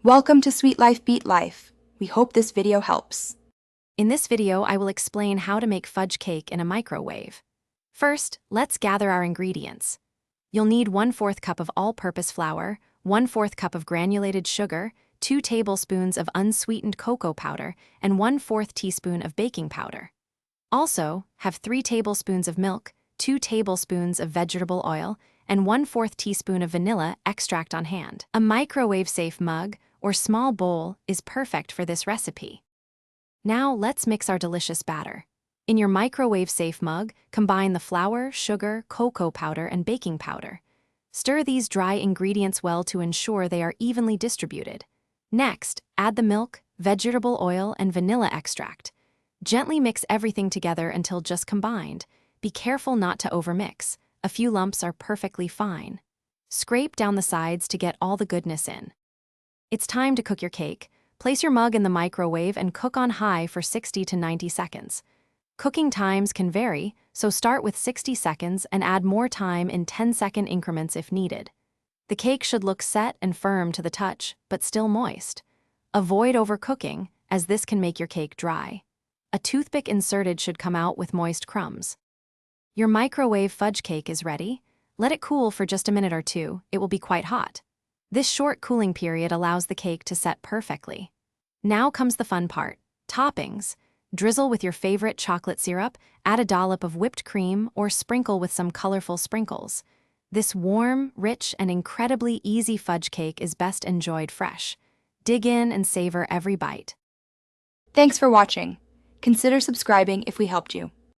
Welcome to Sweet Life Beat Life. We hope this video helps. In this video, I will explain how to make fudge cake in a microwave. First, let's gather our ingredients. You'll need 1/4 cup of all-purpose flour, 1/4 cup of granulated sugar, 2 tablespoons of unsweetened cocoa powder, and 1/4 teaspoon of baking powder. Also, have 3 tablespoons of milk, 2 tablespoons of vegetable oil, and 1/4 teaspoon of vanilla extract on hand. A microwave-safe mug or small bowl is perfect for this recipe. Now let's mix our delicious batter. In your microwave-safe mug, combine the flour, sugar, cocoa powder, and baking powder. Stir these dry ingredients well to ensure they are evenly distributed. Next, add the milk, vegetable oil, and vanilla extract. Gently mix everything together until just combined. Be careful not to overmix. A few lumps are perfectly fine. Scrape down the sides to get all the goodness in. It's time to cook your cake. Place your mug in the microwave and cook on high for 60 to 90 seconds. Cooking times can vary, so start with 60 seconds and add more time in 10-second increments if needed. The cake should look set and firm to the touch, but still moist. Avoid overcooking, as this can make your cake dry. A toothpick inserted should come out with moist crumbs. Your microwave fudge cake is ready. Let it cool for just a minute or two. It will be quite hot. This short cooling period allows the cake to set perfectly. Now comes the fun part, toppings. Drizzle with your favorite chocolate syrup, add a dollop of whipped cream, or sprinkle with some colorful sprinkles. This warm, rich, and incredibly easy fudge cake is best enjoyed fresh. Dig in and savor every bite. Thanks for watching. Consider subscribing if we helped you.